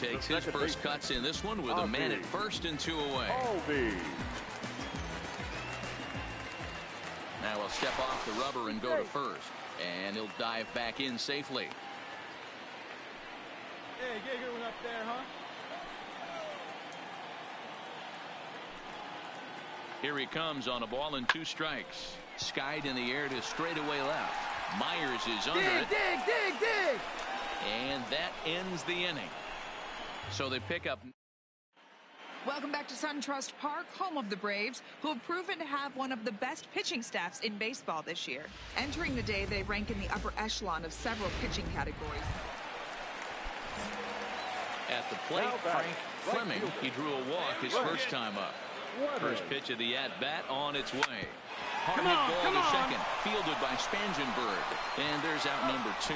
takes his first cuts in this one with a man at first and 2 away. Now he'll step off the rubber and go to first. And he'll dive back in safely. Hey, get a good one up there, huh? Here he comes on a ball and 2 strikes. Skied in the air to straightaway left. Myers is under it. Dig! And that ends the inning. So they pick up. Welcome back to SunTrust Park, home of the Braves, who have proven to have one of the best pitching staffs in baseball this year. Entering the day, they rank in the upper echelon of several pitching categories. At the plate, Frank Fleming. He drew a walk his first time up. First pitch of the at-bat on its way. Hard hit ball to second, fielded by Spangenberg. And there's out number 2.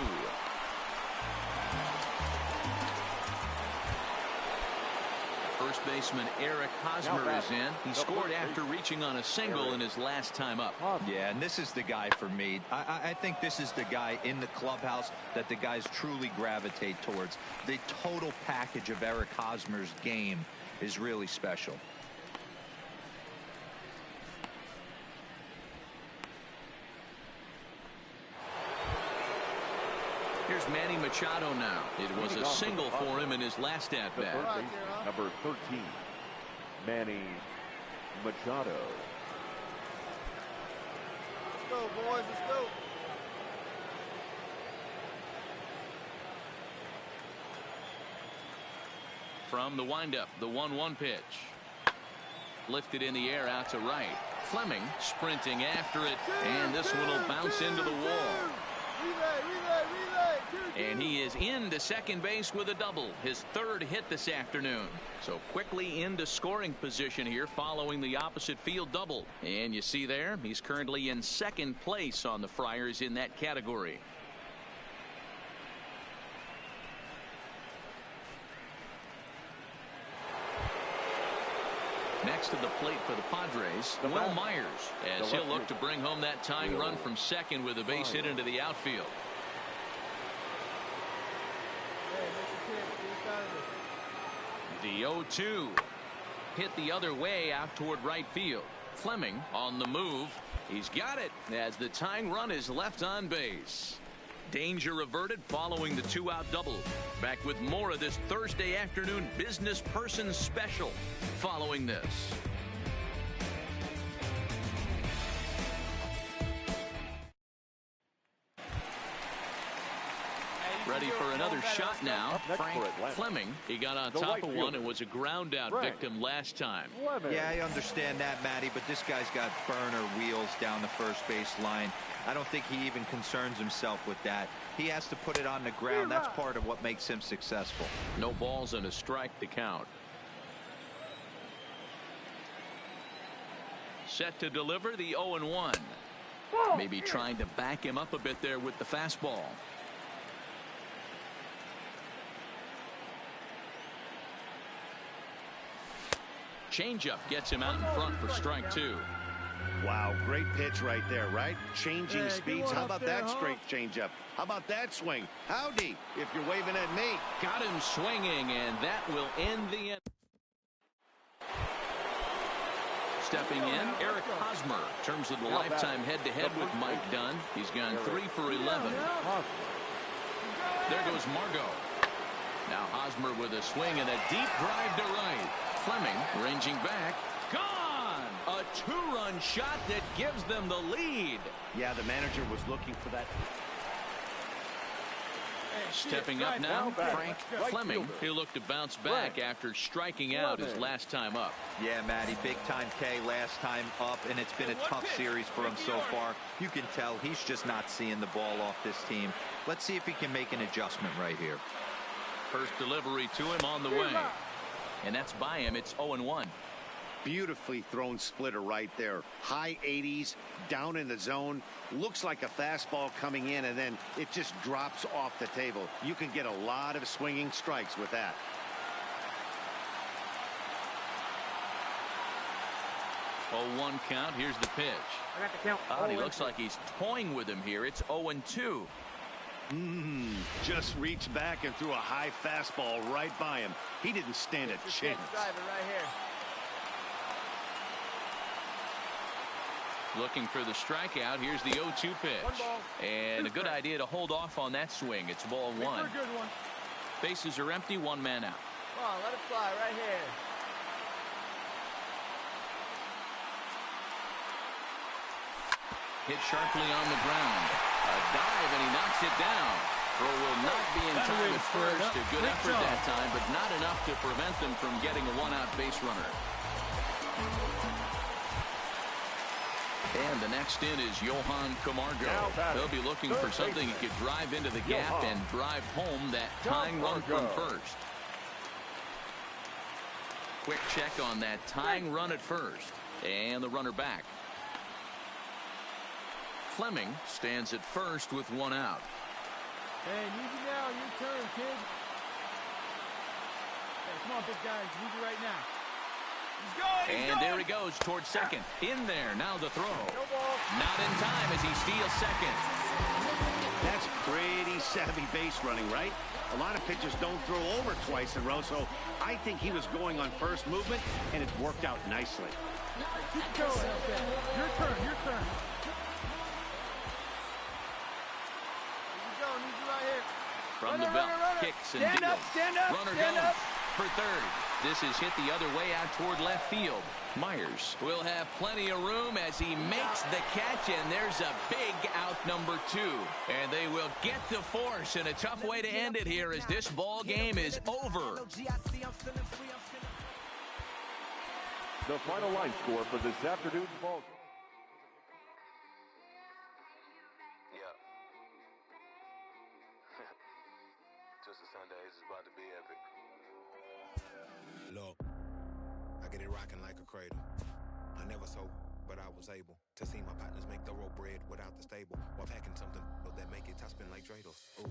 First baseman Eric Hosmer is in. He scored after reaching on a single in his last time up. Yeah, and this is the guy for me. I think this is the guy in the clubhouse that the guys truly gravitate towards. The total package of Eric Hosmer's game is really special. Here's Manny Machado now. It was a single for him in his last at-bat. Number 13, Manny Machado. Let's go, boys. Let's go. From the windup, the 1-1 pitch. Lifted in the air out to right. Fleming sprinting after it, and this one will bounce into the wall. And he is into second base with a double, his 3rd hit this afternoon. So quickly into scoring position here following the opposite field double. And you see there, he's currently in 2nd place on the Friars in that category. Next to the plate for the Padres, Will Myers, as he'll look to bring home that tying run from second with a base hit into the outfield. The 0-2 hit the other way out toward right field. Fleming on the move. He's got it as the tying run is left on base. Danger averted following the 2-out double. Back with more of this Thursday afternoon business person special following this. Ready for another shot now. Frank Fleming. He got on top of one and was a ground out victim last time. Yeah, I understand that, Matty, but this guy's got burner wheels down the first base line. I don't think he even concerns himself with that. He has to put it on the ground. That's part of what makes him successful. No balls and a strike to count. Set to deliver the 0-1. Maybe trying to back him up a bit there with the fastball. Changeup gets him out in front for strike 2. Wow, great pitch right there, right? Changing speeds. How about that straight changeup? How about that swing? Howdy, if you're waving at me. Got him swinging, and that will end the inning. Stepping in, Eric Hosmer. In terms of the lifetime head-to-head with Mike Dunn, he's gone 3 for 11. There goes Margot. Now Hosmer with a swing and a deep drive to right. Fleming ranging back. Gone! A 2-run shot that gives them the lead. Yeah, the manager was looking for that. Stepping up now, Frank Fleming. He'll look to bounce back after striking out his last time up. Yeah, Matty, big-time K last time up, and it's been a tough series for him so far. You can tell he's just not seeing the ball off this team. Let's see if he can make an adjustment right here. First delivery to him on the way. And that's by him. It's 0-1. Beautifully thrown splitter right there. High 80s, down in the zone. Looks like a fastball coming in, and then it just drops off the table. You can get a lot of swinging strikes with that. Oh, 1 count. Here's the pitch. I got the count. He looks like he's toying with him here. It's 0-2. Just reached back and threw a high fastball right by him. He didn't stand a chance. Drive it right here. Looking for the strikeout. Here's the 0-2 pitch. And a good idea to hold off on that swing. It's ball one. A good one. Bases are empty, one man out. Come on, let it fly right here. Hit sharply on the ground. A dive, and he knocks it down. Throw will not be in time at first. A good effort that time, but not enough to prevent them from getting a one-out base runner. And the next in is Johan Camargo. He'll be looking for something he could drive into the gap and drive home that tying run from first. Quick check on that tying run at first. And the runner back. Fleming stands at first with one out. Hey, easy now. Your turn, kid. Hey, come on, big guy. Need you right now. He's going. And there he goes towards second. In there. Now the throw. No ball. Not in time as he steals second. That's pretty savvy base running, right? A lot of pitchers don't throw over twice in a row, so I think he was going on first movement, and it worked out nicely. Keep going. Okay. Your turn. Your turn. From the belt, kicks and stand deals. up, stand up, Runner stand goes up. for third. This is hit the other way out toward left field. Myers will have plenty of room as he makes the catch, and there's a big out number two. And they will get the force, and a tough way to end it here as this ball game is over. The final line score for this afternoon's ball game. Sundays is about to be epic. Look, I get it rocking like a cradle. I never sold, but I was able to see my partners make thorough bread without the stable, while packing something that make it top spin like dreidels. Ooh,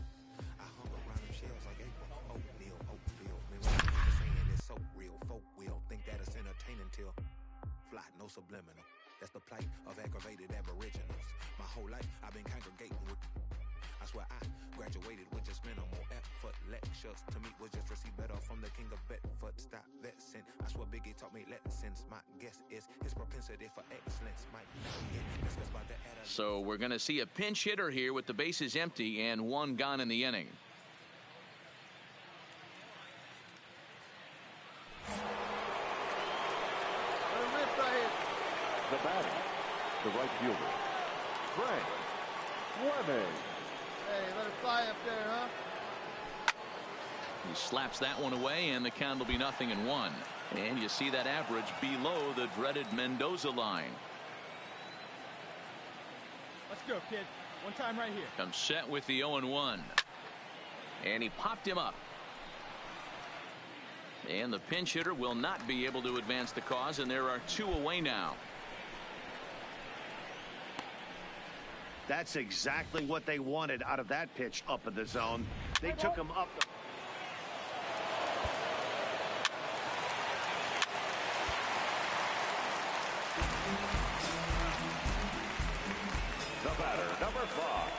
I hung around them shells like April. Oatmeal, oatfield. Meanwhile, the saying is so real. Folk will think that it's entertaining till fly, no subliminal. That's the plight of aggravated aboriginals. My whole life I've been congregating with. I swear I graduated with just minimal effort. Lectures to me was just receive better from the king of Bedford. Stop vexing. I swear Biggie taught me lessons. My guess is his propensity for excellence might get discussed by the adolescents. So we're going to see a pinch hitter here with the bases empty and one gone in the inning. The batter, the right fielder, Frank Fleming. Hey, let it fly up there, huh? He slaps that one away, and the count will be 0-1. And you see that average below the dreaded Mendoza line. Let's go, kid. One time right here. Comes set with the 0-1. And he popped him up. And the pinch hitter will not be able to advance the cause, and there are two away now. That's exactly what they wanted out of that pitch up in the zone. They took him up. The batter, number 5,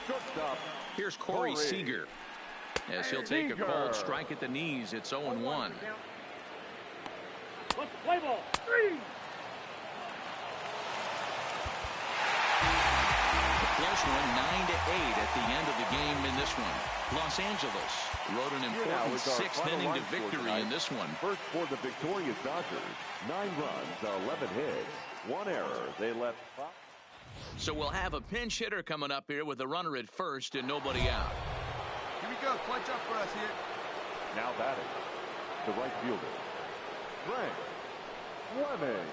shortstop. Here's Corey Seager. As he'll take a cold strike at the knees, it's 0-1. Let's play ball. 3. Close one, 9-8 at the end of the game in this one. Los Angeles wrote an important 6th inning to victory in this one. First for the victorious Dodgers, 9 runs, 11 hits, 1 error. They left 5. So we'll have a pinch hitter coming up here with a runner at first and nobody out. Here we go. Clutch up for us here. Now batting, the right fielder, Frank Fleming.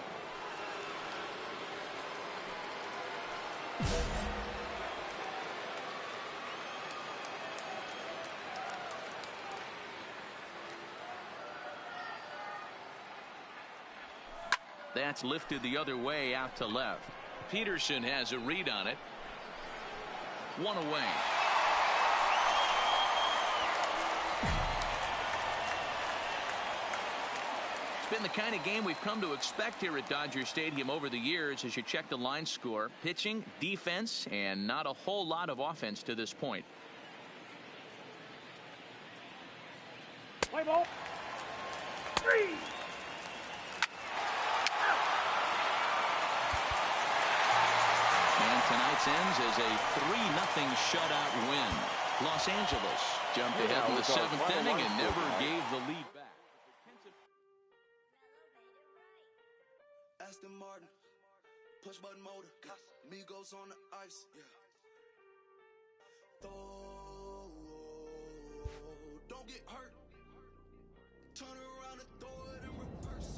That's lifted the other way out to left. Peterson has a read on it. One away. It's been the kind of game we've come to expect here at Dodger Stadium over the years as you check the line score. Pitching, defense, and not a whole lot of offense to this point. Play ball. 3. And tonight's ends as a 3-0 shutout win. Los Angeles jumped ahead in the 7th inning and never gave the lead back. Aston Martin, push button motor, Migos on the ice, yeah. Don't get hurt. Turn around and throw it in reverse.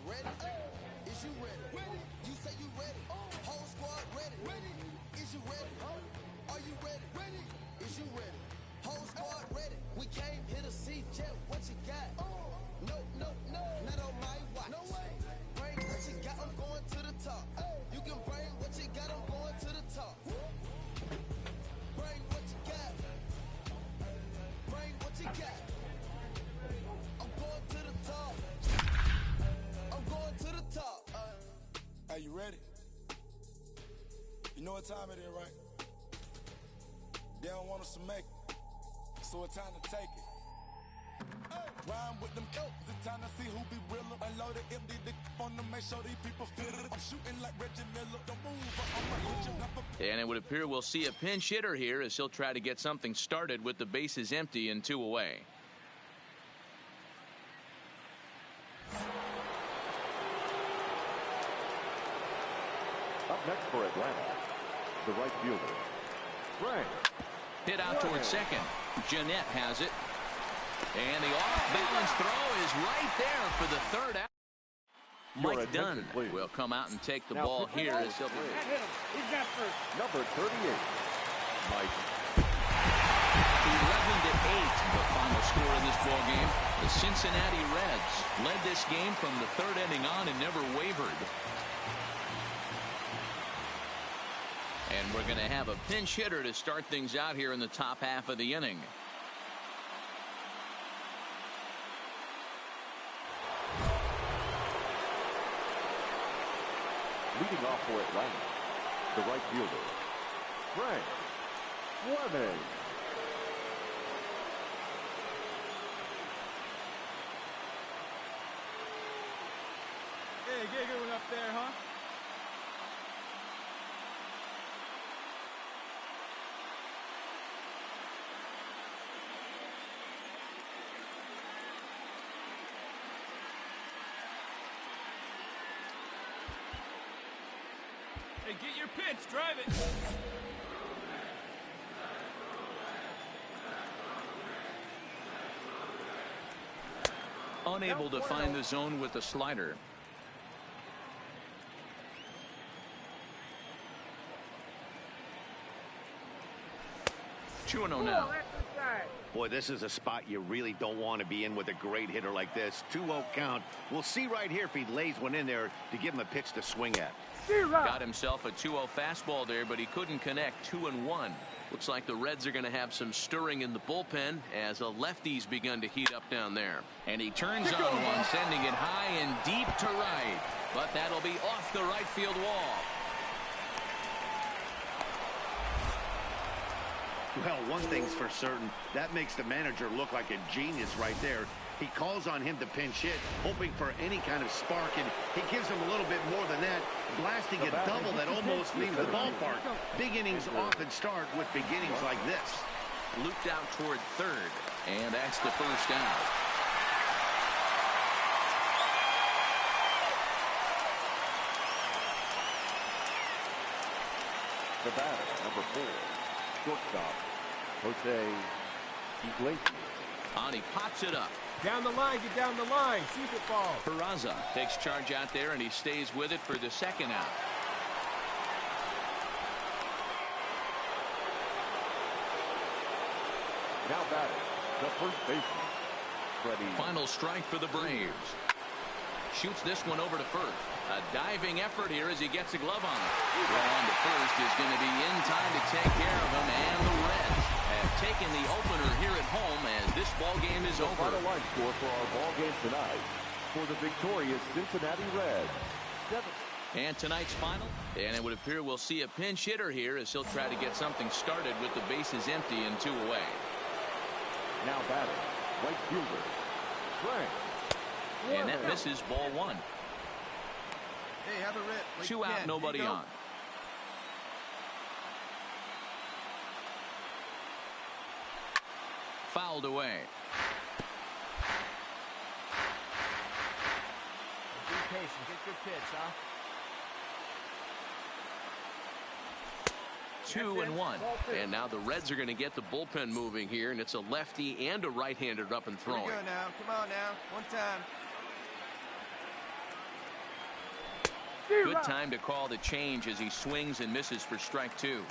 Ready? Is you ready? You say you ready? Whole squad ready? Is you ready? Are you ready? Is you ready? Whole squad ready? We came here to see Jet. What you got? No, not on my watch. No way. Bring what you got. I'm going to the top. You can bring what you got. I'm going to the top. Bring what you got. Bring what you got. I'm going to the top. I'm going to the top. Are you ready? You know what time it is, right? They don't want us to make it, so it's time to take it. Rhyme with them coats, it's time to see who be realer. Unloaded, empty the on them, make sure these people feel it. I'm shooting like Reggie Miller. Don't move, I'ma hit you up. And it would appear we'll see a pinch hitter here as he'll try to get something started with the bases empty and 2 away. Up next for Atlanta, the right fielder, Frank. Hit out towards second. Jeanette has it. And the off-balance throw is right there for the third out. Mike Dunn will come out and take the ball here as he'll be. He's got first. Number 38, Mike. 11-8, the final score in this ball game. The Cincinnati Reds led this game from the 3rd inning on and never wavered. And we're going to have a pinch hitter to start things out here in the top half of the inning. Leading off for Atlanta, the right fielder, Frank Fleming. Hey, get a good one up there, huh? Hey, get your pitch, drive it. Unable to find the zone with the slider. Two and 0 now. Boy, this is a spot you really don't want to be in with a great hitter like this. 2-0 count. We'll see right here if he lays one in there to give him a pitch to swing at. Got himself a 2-0 fastball there, but he couldn't connect. 2-1. Looks like the Reds are going to have some stirring in the bullpen as a lefty's begun to heat up down there. And he turns on one, sending it high and deep to right. But that'll be off the right field wall. Well, one thing's for certain, that makes the manager look like a genius right there. He calls on him to pinch hit, hoping for any kind of spark, and he gives him a little bit more than that, blasting a double that almost leaves the ballpark. Big innings often start with beginnings like this. Looped out toward third, and that's the first out. The batter, number 4, shortstop, Jose Iglesias. And he pops it up. Down the line, get down the line. See if it falls. Peraza takes charge out there, and he stays with it for the second out. Now batting, the first baseman, Freddie. Final strike for the Braves. Shoots this one over to first. A diving effort here as he gets a glove on it. Well, on to first is going to be in time to take care of him, and the Reds have taken the opener here at home as this ball game is over. Final line score for our ball game tonight for the victorious Cincinnati Reds. 7. And tonight's final, and it would appear we'll see a pinch hitter here as he'll try to get something started with the bases empty and 2 away. Now batting, right fielder, Frank. And that misses ball 1. Hey, have a rip. 2 out, nobody on. Fouled away. Be patient. Get your pitch, huh? 2-1. And now the Reds are going to get the bullpen moving here, and it's a lefty and a right-hander up and throwing. Here we go now. Come on now. One time. Good time to call the change as he swings and misses for strike 2.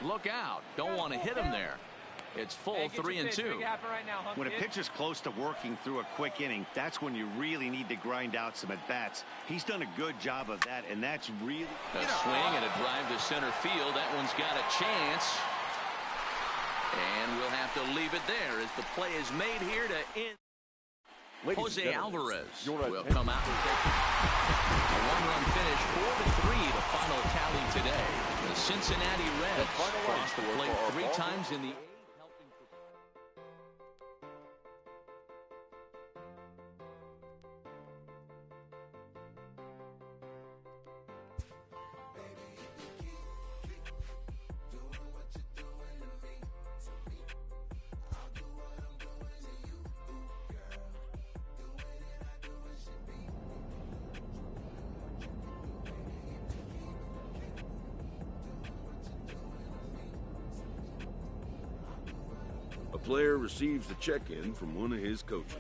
Look out. Don't want to hit him there. It's full 3-2. When a pitcher's close to working through a quick inning, that's when you really need to grind out some at-bats. He's done a good job of that, and that's really... A swing and a drive to center field. That one's got a chance. And we'll have to leave it there as the play is made here to end. Jose Alvarez will come out and take a one-run finish, 4-3, the final tally today. The Cincinnati Reds crossed the plate 3 times in the... A player receives the check-in from one of his coaches.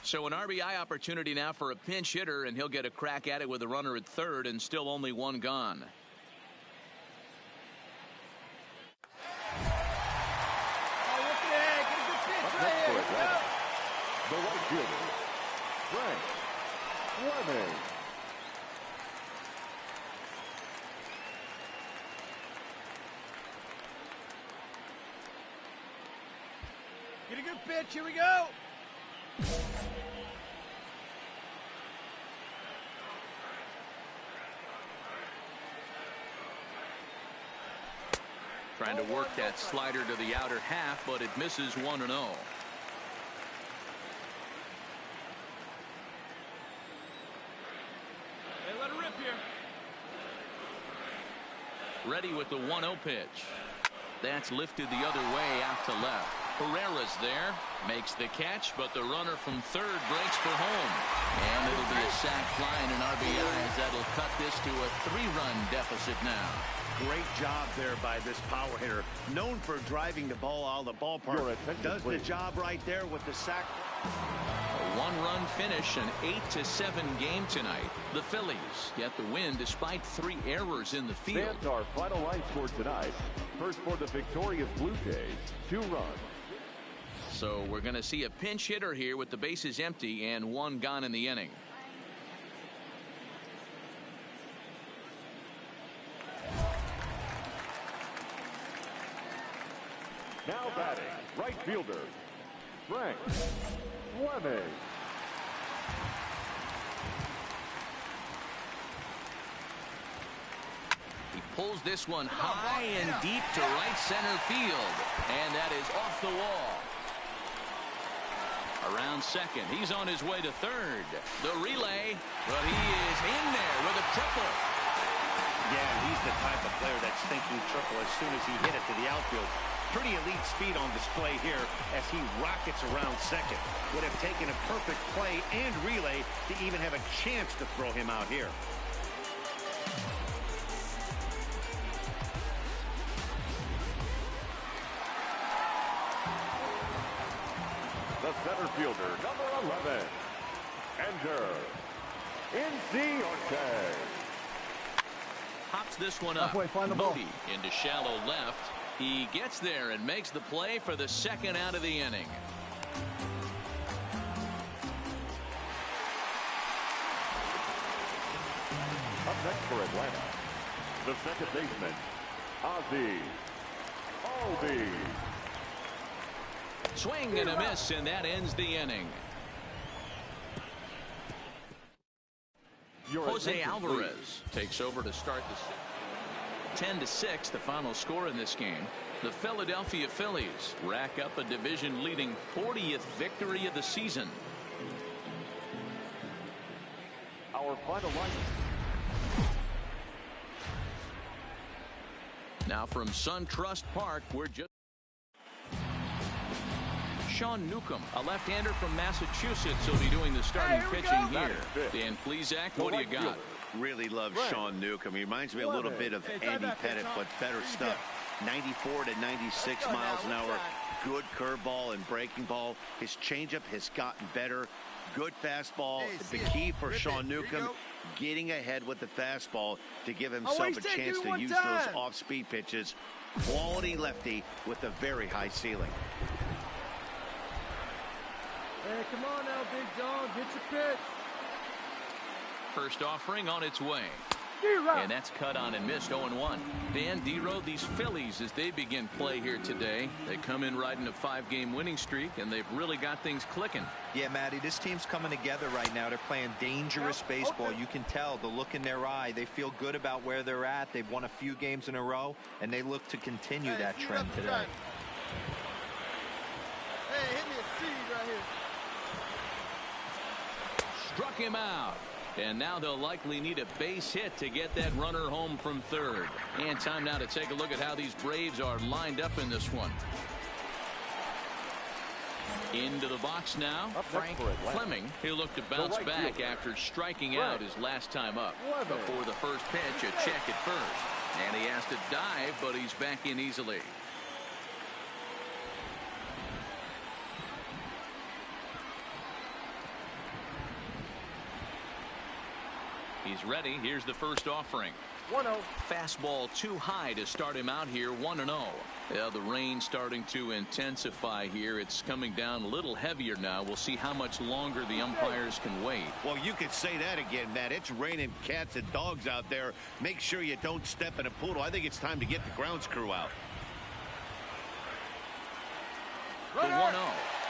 So an RBI opportunity now for a pinch hitter, and he'll get a crack at it with a runner at third and still only one gone. The right fielder, Frank Fleming. Get a good pitch. Here we go. Trying to work that slider to the outer half, but it misses 1-0. Hey, let it rip here. Ready with the 1-0 pitch. That's lifted the other way out to left. Herrera's there, makes the catch, but the runner from third breaks for home. And it'll be a sac fly and an RBI as that'll cut this to a 3-run deficit now. Great job there by this power hitter. Known for driving the ball out of the ballpark. Does the job right there with the sac. A 1-run finish, an 8-7 game tonight. The Phillies get the win despite 3 errors in the field. Stands our final line score tonight. First for the victorious Blue Jays, 2 runs. So we're going to see a pinch hitter here with the bases empty and 1 gone in the inning. Now batting, right fielder, Frank Fleming. He pulls this one high and deep to right center field, and that is off the wall. Around second, he's on his way to third. The relay, but he is in there with a triple. Yeah, he's the type of player that's thinking triple as soon as he hit it to the outfield. Pretty elite speed on display here as he rockets around second. Would have taken a perfect play and relay to even have a chance to throw him out here. The center fielder, number 11, enter N.C. Ortez. Pops this one up. Moody into shallow left. He gets there and makes the play for the second out of the inning. Up next for Atlanta, the second baseman, Ozzie Albies. Swing and a miss, and that ends the inning. Jose Alvarez takes over to start the 10-6, the final score in this game. The Philadelphia Phillies rack up a division-leading 40th victory of the season. Our final line. Now from SunTrust Park, we're just Sean Newcomb, a left-hander from Massachusetts, will be doing the starting pitching here. Dan Plesac, what do you got? Really love Sean Newcomb. He reminds me a little bit of Andy Pettit, but better stuff. 94 to 96 miles an hour. Good curveball and breaking ball. His changeup has gotten better. Good fastball. The key for Sean Newcomb, getting ahead with the fastball to give himself a chance to use those off-speed pitches. Quality lefty with a very high ceiling. Hey, come on now, Big John. Get your pitch. First offering on its way. And that's cut on and missed 0-1. Dan D-Row, these Phillies, as they begin play here today, they come in riding a 5-game winning streak, and they've really got things clicking. Yeah, Matty, this team's coming together right now. They're playing dangerous baseball. You can tell the look in their eye. They feel good about where they're at. They've won a few games in a row, and they look to continue that trend today. Hey, hit me a seed right here. Struck him out. And now they'll likely need a base hit to get that runner home from third. And time now to take a look at how these Braves are lined up in this one. Into the box now, Frank Fleming. He'll look to bounce back after striking out his last time up. Before the first pitch, a check at first. And he has to dive, but he's back in easily. He's ready. Here's the first offering. 1-0. Fastball too high to start him out here. 1-0. Yeah, the rain starting to intensify here. It's coming down a little heavier now. We'll see how much longer the umpires can wait. Well, you could say that again, Matt. It's raining cats and dogs out there. Make sure you don't step in a poodle. I think it's time to get the grounds crew out. The 1-0.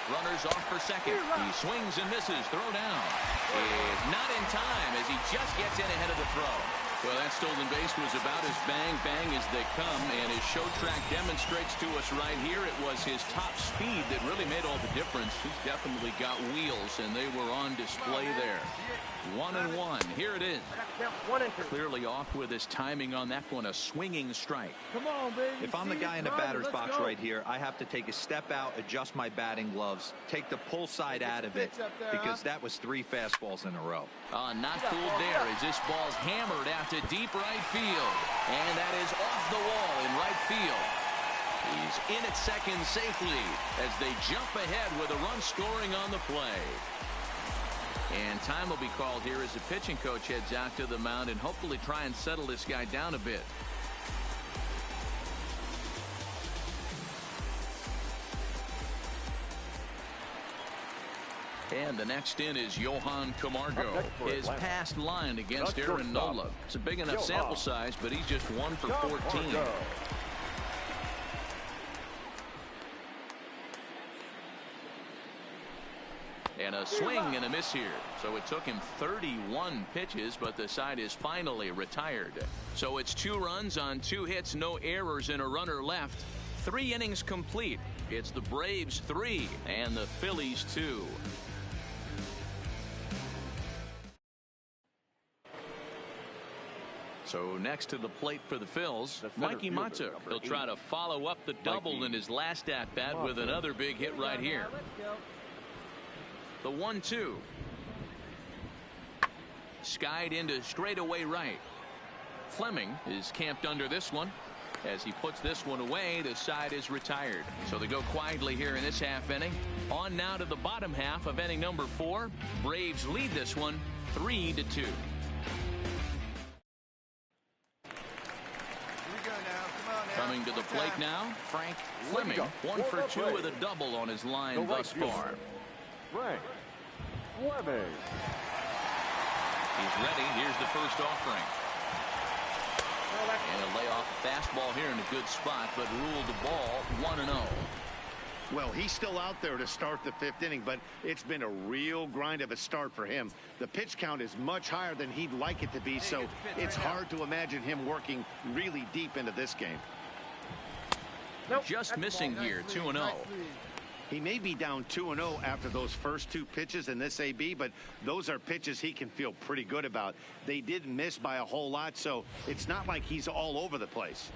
Runners off for second. He swings and misses. Throw down. Not in time as he just gets in ahead of the throw. Well, that stolen base was about as bang as they come, and his show track demonstrates to us right here it was his top speed that really made all the difference. He's definitely got wheels, and they were on display there. 1-1. Here it is. Clearly off with his timing on that one. A swinging strike. Come on, baby. If I'm the guy in the batter's box right here, I have to take a step out, adjust my batting gloves, take the pull side out of it, because that was 3 fastballs in a row. Not fooled there as this ball's hammered out to deep right field. And that is off the wall in right field. He's in at second safely as they jump ahead with a run scoring on the play. And time will be called here as the pitching coach heads out to the mound and hopefully try and settle this guy down a bit. And the next in is Johan Camargo. His past line against Aaron Nola. It's a big enough sample size, but he's just 1 for 14. And a swing and a miss here. So it took him 31 pitches, but the side is finally retired. So it's 2 runs on 2 hits, no errors, and a runner left. 3 innings complete. It's the Braves 3 and the Phillies 2. So next to the plate for the Phils, Mikey Matza. He'll try to follow up the double in his last at-bat with another big hit right here. The 1-2. Skied into straightaway right. Fleming is camped under this one. As he puts this one away, the side is retired. So they go quietly here in this half inning. On now to the bottom half of inning number 4. Braves lead this one 3-2. Coming to the plate now, Frank Fleming. 1 for 2 with a double on his line thus far. Frank Fleming. He's ready. Here's the first offering. And a layoff fastball here in a good spot, but ruled the ball 1-0. Well, he's still out there to start the 5th inning, but it's been a real grind of a start for him. The pitch count is much higher than he'd like it to be, so it's hard to imagine him working really deep into this game. Just missing here, 2-0. He may be down 2-0 after those first 2 pitches in this AB, but those are pitches he can feel pretty good about. They did miss by a whole lot, so it's not like he's all over the place.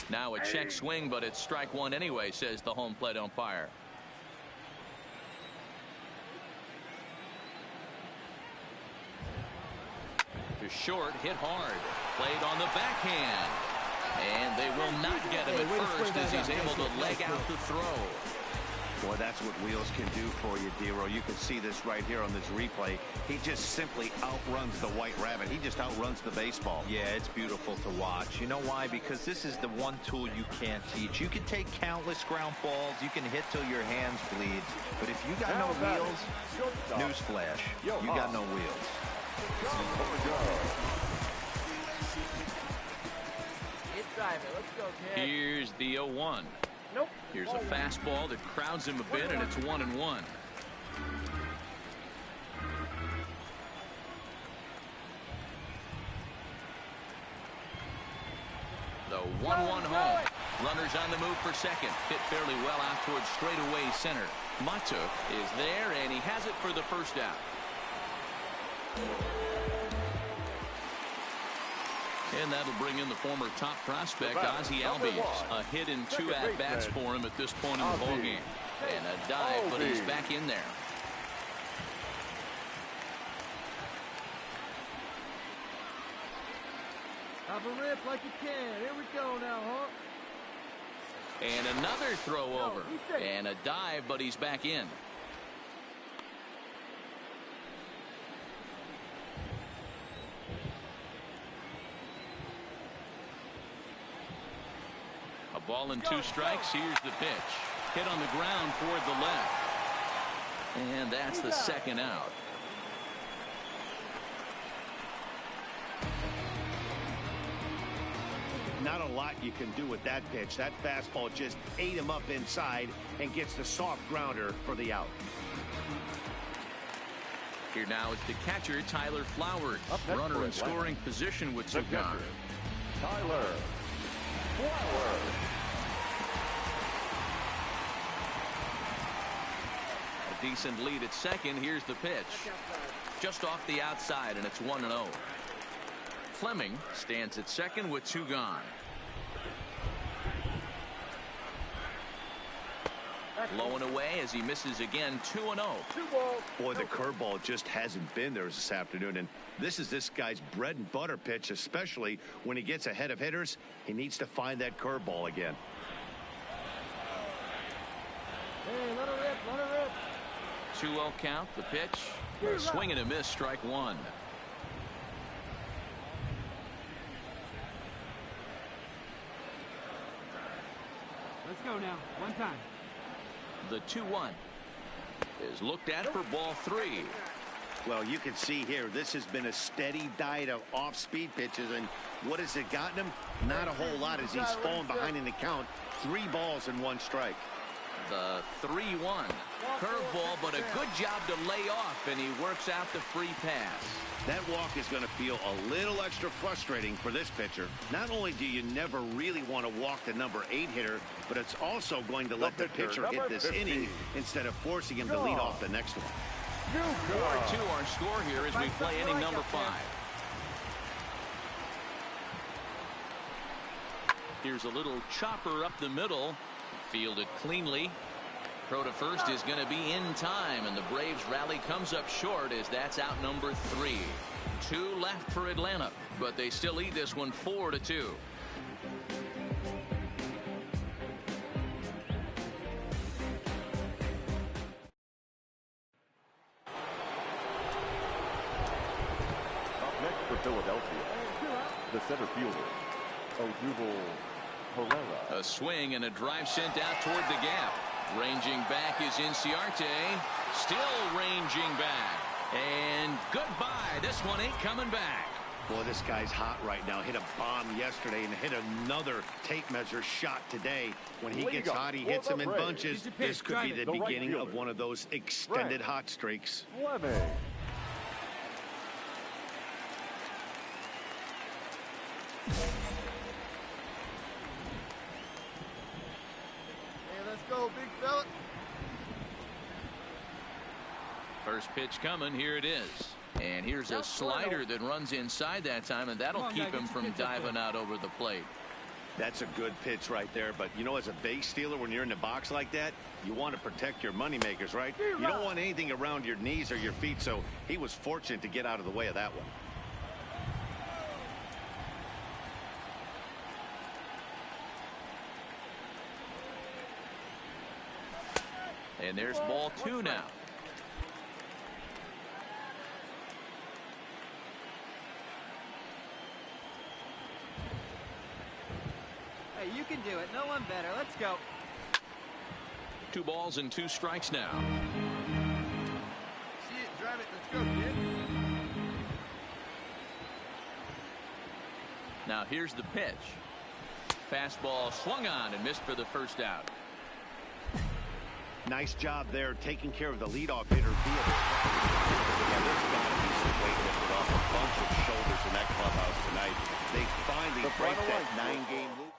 Now a check swing, but it's strike 1 anyway, says the home plate umpire. to short, hit hard. Played on the backhand. And they will not get him at first as he's able to leg out the throw. Boy, that's what wheels can do for you, D-Row. You can see this right here on this replay. He just simply outruns the White Rabbit. He just outruns the baseball. Yeah, it's beautiful to watch. You know why? Because this is the one tool you can't teach. You can take countless ground balls. You can hit till your hands bleed. But if you got no wheels, newsflash, you got no wheels. Let's go, kid. Here's the 0-1. Nope. Here's a fastball that crowds him a bit, and it's 1-1. The 1-1 home. Runners on the move for second. Hit fairly well out towards straightaway center. Matuk is there, and he has it for the first out. And that'll bring in the former top prospect, Ozzie Albies. A hit in 2 at-bats for him at this point in the ballgame. And a dive, but he's back in there. Have a rip like you can. Here we go now, huh? And another throw over. And a dive, but he's back in. A ball and 2 strikes. Here's the pitch. Hit on the ground toward the left. And that's the second out. Not a lot you can do with that pitch. That fastball just ate him up inside and gets the soft grounder for the out. Here now is the catcher, Tyler Flowers. Runner in scoring position with 2 gone. Tyler Flowers. A decent lead at second. Here's the pitch. Just off the outside, and it's 1-0. Fleming stands at second with 2 gone. Low and away as he misses again. 2-0. Boy, the curveball just hasn't been there this afternoon, and this is this guy's bread and butter pitch, especially when he gets ahead of hitters. He needs to find that curveball again. Hey, let her rip, let her rip. 2-0 count. The pitch. A swing and a miss. Strike 1. Let's go now. One time. The 2-1 is looked at for ball 3. Well, you can see here, this has been a steady diet of off-speed pitches, and what has it gotten him? Not a whole lot as he's fallen behind in the count. 3 balls and 1 strike. The 3-1 curveball, but a good job to lay off, and he works out the free pass. That walk is going to feel a little extra frustrating for this pitcher. Not only do you never really want to walk the number 8 hitter, but it's also going to let the pitcher hit this inning instead of forcing him to lead off the next one. 4-2 our score here as we play inning number 5. Here's a little chopper up the middle. Fielded cleanly. Throw to first is going to be in time, and the Braves rally comes up short as that's out number 3. 2 left for Atlanta, but they still lead this one 4-2. Up next for Philadelphia, the center fielder, Odubel Herrera. A swing and a drive sent out toward the gap. Ranging back is Inciarte. Still ranging back. And goodbye. This one ain't coming back. Boy, this guy's hot right now. Hit a bomb yesterday and hit another tape measure shot today. When he gets hot, he hits them in bunches. This could be the beginning of one of those extended hot streaks. Fleming. Go, big fella. First pitch coming. Here it is. And here's a slider that runs inside that time, and that'll keep him from diving out over the plate. That's a good pitch right there. But, you know, as a base stealer, when you're in the box like that, you want to protect your moneymakers, right? You don't want anything around your knees or your feet, so he was fortunate to get out of the way of that one. And there's ball 2 now. Hey, you can do it. No one better. Let's go. 2 balls and 2 strikes now. See it, drive it. Let's go, kid. Now here's the pitch. Fastball swung on and missed for the first out. Nice job there taking care of the leadoff hitter. Yeah, there's got to be some weight lifted off a bunch of shoulders in that clubhouse tonight. They finally break that 9-game loop.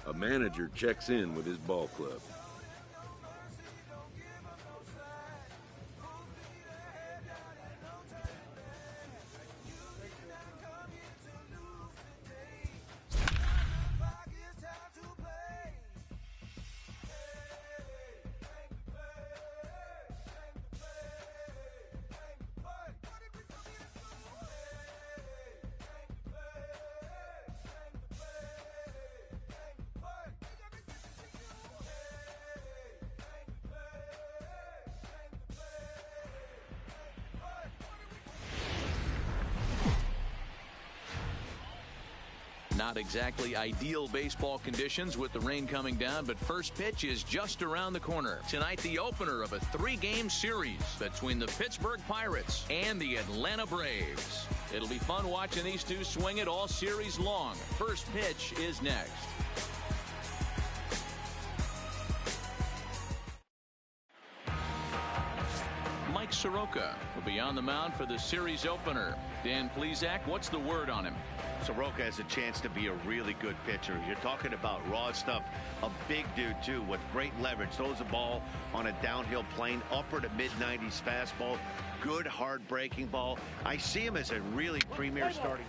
A manager checks in with his ball club. Not exactly ideal baseball conditions with the rain coming down, but first pitch is just around the corner. Tonight, the opener of a 3-game series between the Pittsburgh Pirates and the Atlanta Braves. It'll be fun watching these two swing it all series long. First pitch is next. Mike Soroka will be on the mound for the series opener. Dan Plesac, what's the word on him? Soroka has a chance to be a really good pitcher. You're talking about raw stuff. A big dude, too, with great leverage. Throws a ball on a downhill plane, upper to mid-90s fastball. Good, hard breaking ball. I see him as a really premier starting.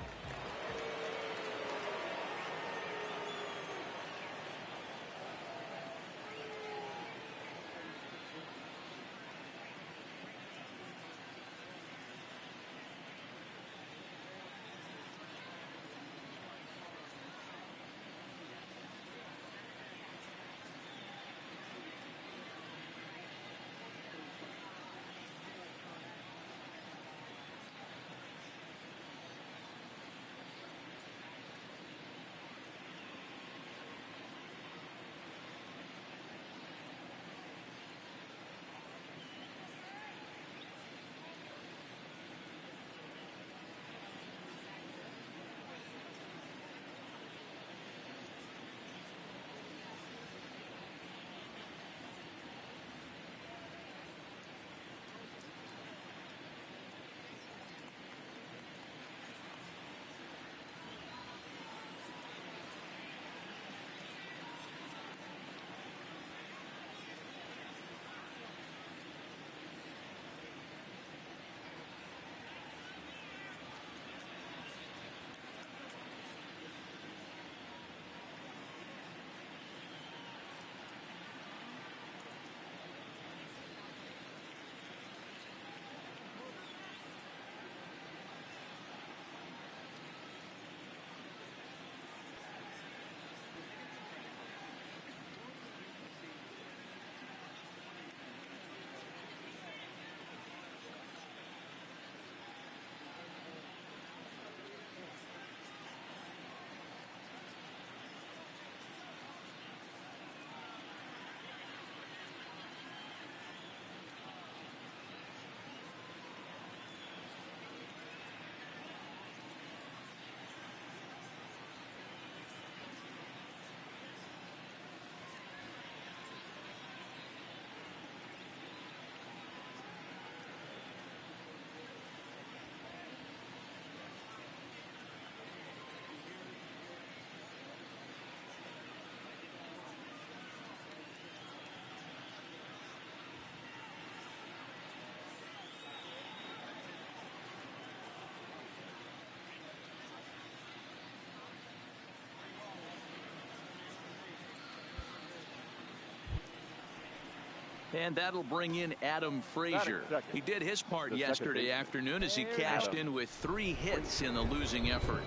And that'll bring in Adam Frazier. He did his part yesterday afternoon as he cashed in with 3 hits in the losing effort.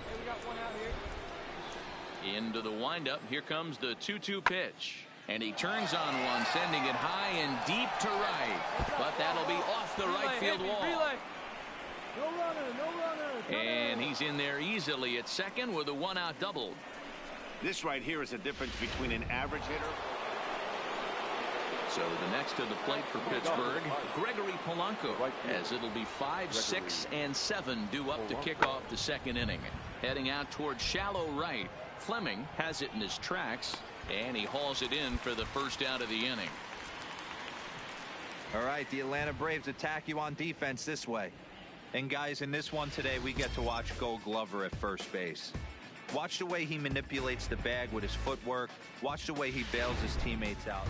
Into the windup. Here comes the 2-2 pitch. And he turns on one, sending it high and deep to right. But that'll be off the right field wall. No runner. And he's in there easily at second with a 1-out double. This right here is the difference between an average hitter. So the next to the plate for Pittsburgh, Gregory Polanco, as it'll be 5, 6, and 7 due up to kick off the second inning. Heading out towards shallow right. Fleming has it in his tracks, and he hauls it in for the first out of the inning. All right, the Atlanta Braves attack you on defense this way. And guys, in this one today, we get to watch Gold Glover at first base. Watch the way he manipulates the bag with his footwork. Watch the way he bails his teammates out.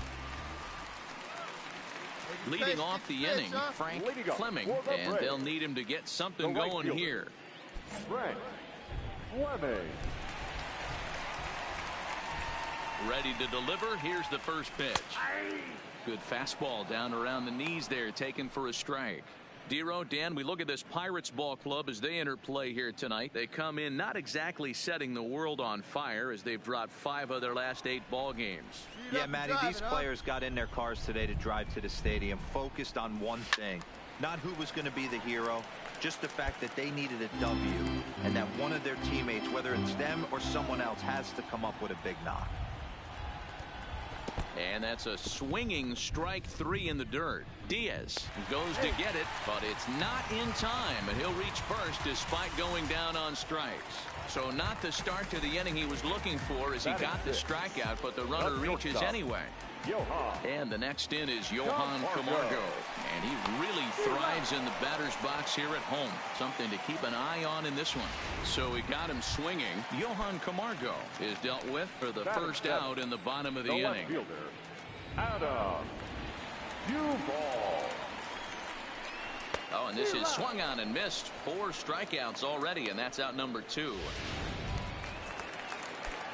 Leading off the inning, Frank Fleming, and they'll need him to get something going here. Frank Fleming. Ready to deliver. Here's the first pitch. Good fastball down around the knees there, taken for a strike. Dero, Dan, we look at this Pirates ball club as they enter play here tonight. They come in not exactly setting the world on fire as they've dropped 5 of their last 8 ball games. Yeah, Matty, these players got in their cars today to drive to the stadium focused on one thing. Not who was going to be the hero, just the fact that they needed a W and that one of their teammates, whether it's them or someone else, has to come up with a big knock. And that's a swinging strike 3 in the dirt. Diaz goes to get it, but it's not in time, and he'll reach first despite going down on strikes. So not the start to the inning he was looking for as he got the strikeout, but the runner reaches anyway. And the next in is Johan Camargo, and he really thrives in the batter's box here at home. Something to keep an eye on in this one. So we got him swinging. Johan Camargo is dealt with for the first out in the bottom of the inning. Adam Duvall. Oh, and this is swung on and missed. 4 strikeouts already, and that's out number 2.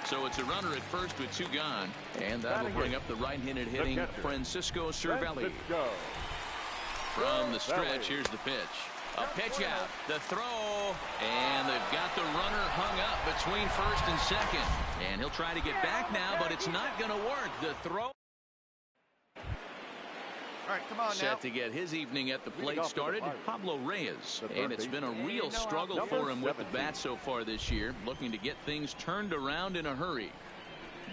So it's a runner at first with 2 gone, and that will bring up the right-handed hitting Francisco Cervelli. From the stretch, here's the pitch. A pitch out, the throw, and they've got the runner hung up between first and second. And he'll try to get back now, but it's not going to work. The throw. All right, come on Set now. to get his evening at the plate started, Pablo Reyes. And it's been a real struggle for him with the bat so far this year, looking to get things turned around in a hurry.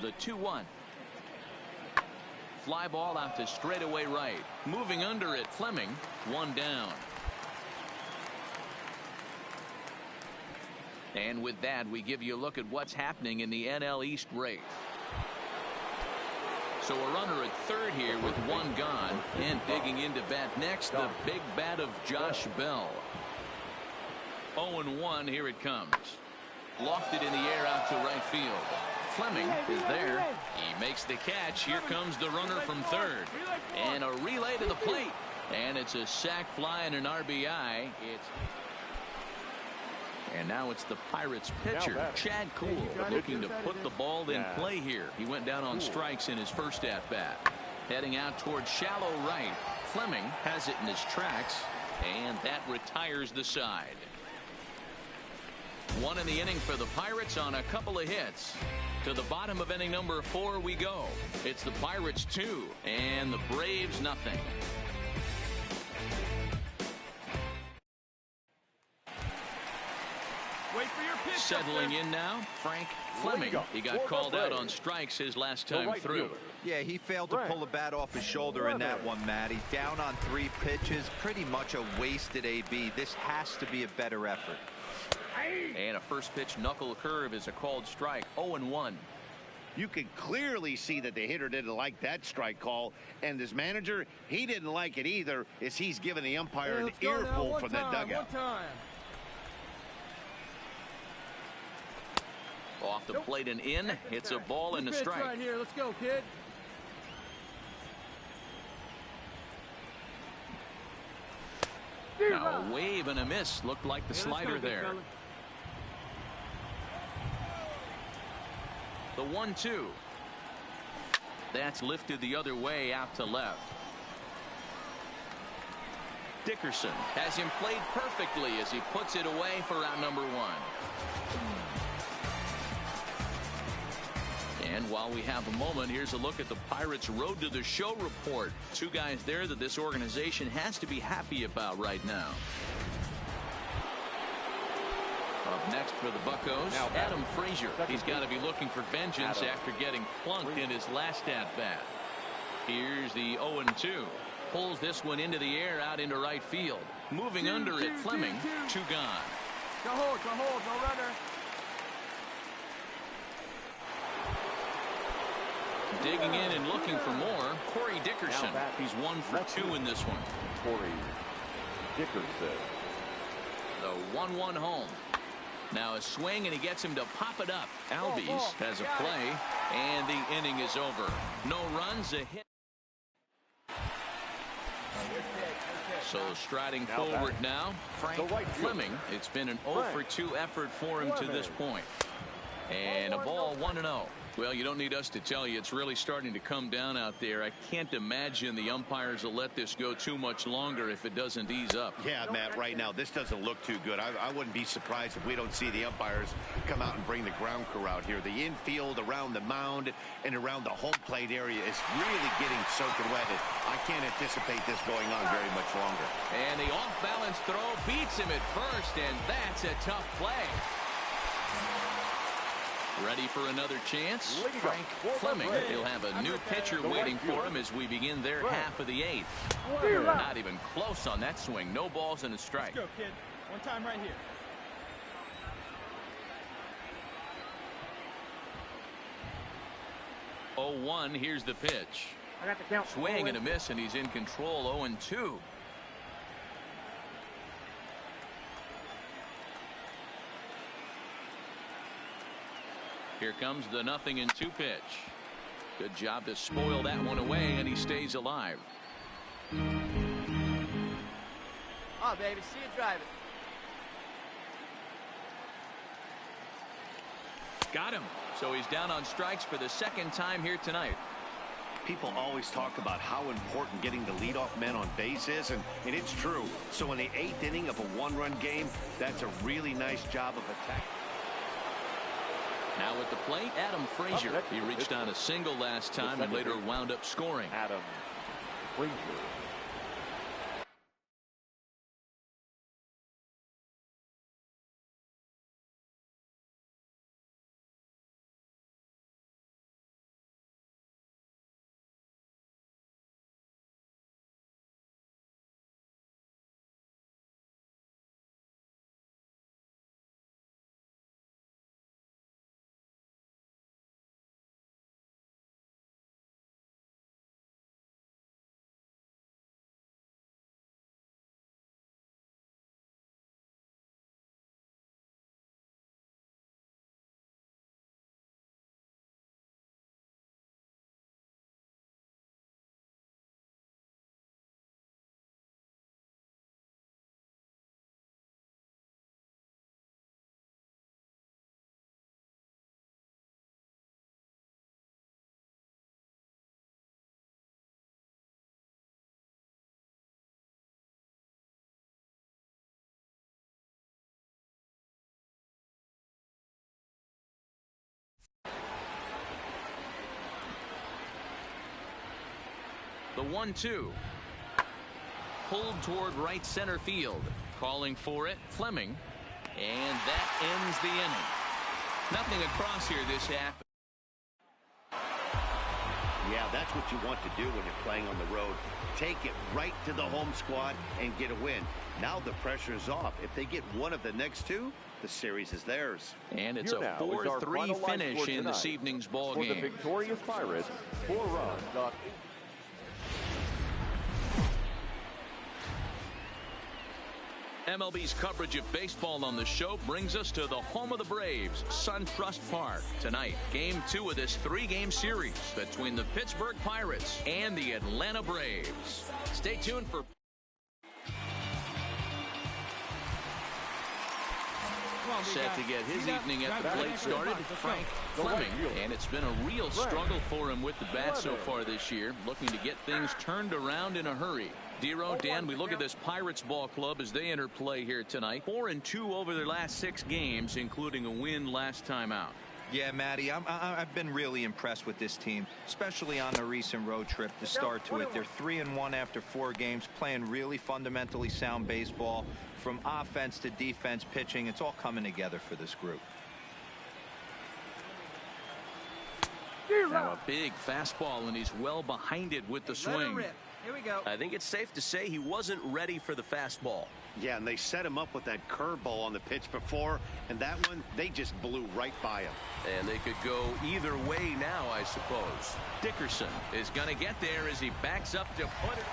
The 2-1. Fly ball out to straightaway right. Moving under it, Fleming, 1 down. And with that, we give you a look at what's happening in the NL East race. So a runner at third here with 1 gone, and digging into bat next, the big bat of Josh Bell. 0-1, here it comes. Lofted in the air out to right field. Fleming is there. He makes the catch. Here comes the runner from third. And a relay to the plate. And it's a sac fly and an RBI. And now it's the Pirates pitcher, Chad Kuhl, looking to put the ball in play here. He went down on strikes in his first at-bat. Heading out towards shallow right. Fleming has it in his tracks, and that retires the side. 1 in the inning for the Pirates on a couple of hits. To the bottom of inning number 4 we go. It's the Pirates 2 and the Braves nothing. Wait for your pitch. Settling in now, Frank Fleming. He got called out on strikes his last time through. Yeah, he failed to pull the bat off his shoulder in that one, Matty. Down on 3 pitches, pretty much a wasted AB. This has to be a better effort. And a first pitch knuckle curve is a called strike. 0-1. You can clearly see that the hitter didn't like that strike call, and his manager, he didn't like it either, as he's giving the umpire an earful from that dugout. Off the plate and in. It's a ball and a strike. Right here. Let's go, kid. Now a wave and a miss. Looked like the slider there. The 1-2. That's lifted the other way out to left. Dickerson has him played perfectly as he puts it away for out number 1. And while we have a moment, here's a look at the Pirates' Road to the Show report. 2 guys there that this organization has to be happy about right now. Up next for the Buccos, Adam Frazier. He's got to be looking for vengeance after getting plunked in his last at-bat. Here's the 0-2. Pulls this one into the air out into right field. Moving under it, Fleming. 2 gone. Go hold, no runner. Digging in and looking for more, Corey Dickerson. He's 1 for 2 in this one. Corey Dickerson. The 1-1 home. Now a swing, and he gets him to pop it up. Albies has a play, and the inning is over. No runs, a hit. So striding forward now, Frank Fleming. It's been an 0 for 2 effort for him to this point. And a ball 1-0. Well, you don't need us to tell you it's really starting to come down out there. I can't imagine the umpires will let this go too much longer if it doesn't ease up. Yeah, Matt, right now this doesn't look too good. I wouldn't be surprised if we don't see the umpires come out and bring the ground crew out here. The infield around the mound and around the home plate area is really getting soaking wet. I can't anticipate this going on very much longer. And the off-balance throw beats him at first, and that's a tough play. Ready for another chance? Frank Fleming. He'll have a new pitcher waiting for him as we begin their half of the 8th. Not even close on that swing. No balls and a strike. Let's go, kid. One time right here. Oh, 1. Here's the pitch. I got the count. Swing and a miss, and he's in control. 0-2. Here comes the 0-2 pitch. Good job to spoil that one away, and he stays alive. Oh, baby, see you drive it. Got him. So he's down on strikes for the 2nd time here tonight. People always talk about how important getting the leadoff man on base is, and it's true. So in the 8th inning of a 1-run game, that's a really nice job of attack. Now at the plate, Adam Frazier. He reached on a single last time and later wound up scoring. Adam Frazier. The 1-2. Pulled toward right center field. Calling for it, Fleming. And that ends the inning. Nothing across here this half. Yeah, that's what you want to do when you're playing on the road. Take it right to the home squad and get a win. Now the pressure's off. If they get one of the next 2, the series is theirs. And it's a 4-3 finish in this evening's ball game. For the victorious Pirates, 4 runs on 8. MLB's coverage of baseball on the show brings us to the home of the Braves, SunTrust Park. Tonight, Game 2 of this 3-game series between the Pittsburgh Pirates and the Atlanta Braves. Stay tuned for... Set to get his evening at the plate started, Frank Fleming. And it's been a real struggle for him with the bat so far this year, looking to get things turned around in a hurry. Dero, Dan, we look at this Pirates ball club as they enter play here tonight. 4-2 over their last 6 games, including a win last time out. Yeah, Matty, I've been really impressed with this team, especially on the recent road trip to start to it. They're 3-1 after 4 games, playing really fundamentally sound baseball. From offense to defense, pitching, it's all coming together for this group. Now a big fastball, and he's well behind it with the swing. Here we go. I think it's safe to say he wasn't ready for the fastball. Yeah, and they set him up with that curveball on the pitch before, and that one, they just blew right by him. And they could go either way now, I suppose. Dickerson is going to get there as he backs up to put it.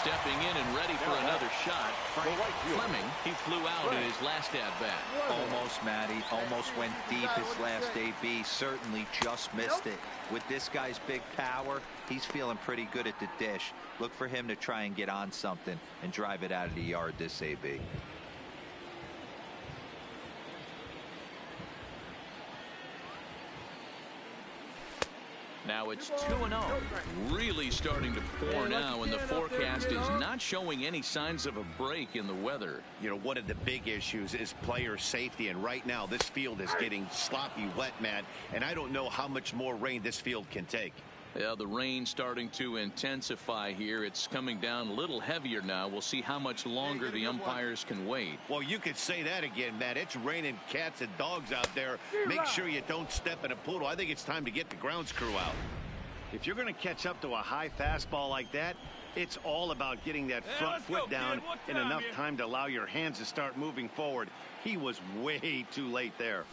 Stepping in and ready for another shot. Fleming, he flew out in his last at-bat. Almost, Matty. Almost went deep his last AB. Certainly just missed it. With this guy's big power, he's feeling pretty good at the dish. Look for him to try and get on something and drive it out of the yard this AB. Now it's 2-0. Really starting to pour now, and the forecast is not showing any signs of a break in the weather. You know, one of the big issues is player safety, and right now this field is getting sloppy wet, Matt, and I don't know how much more rain this field can take. Yeah, the rain starting to intensify here. It's coming down a little heavier now. We'll see how much longer the umpires can wait. Well, you could say that again, Matt. It's raining cats and dogs out there. Make sure you don't step in a poodle. I think it's time to get the grounds crew out. If you're going to catch up to a high fastball like that, it's all about getting that front foot down in enough time to allow your hands to start moving forward. He was way too late there.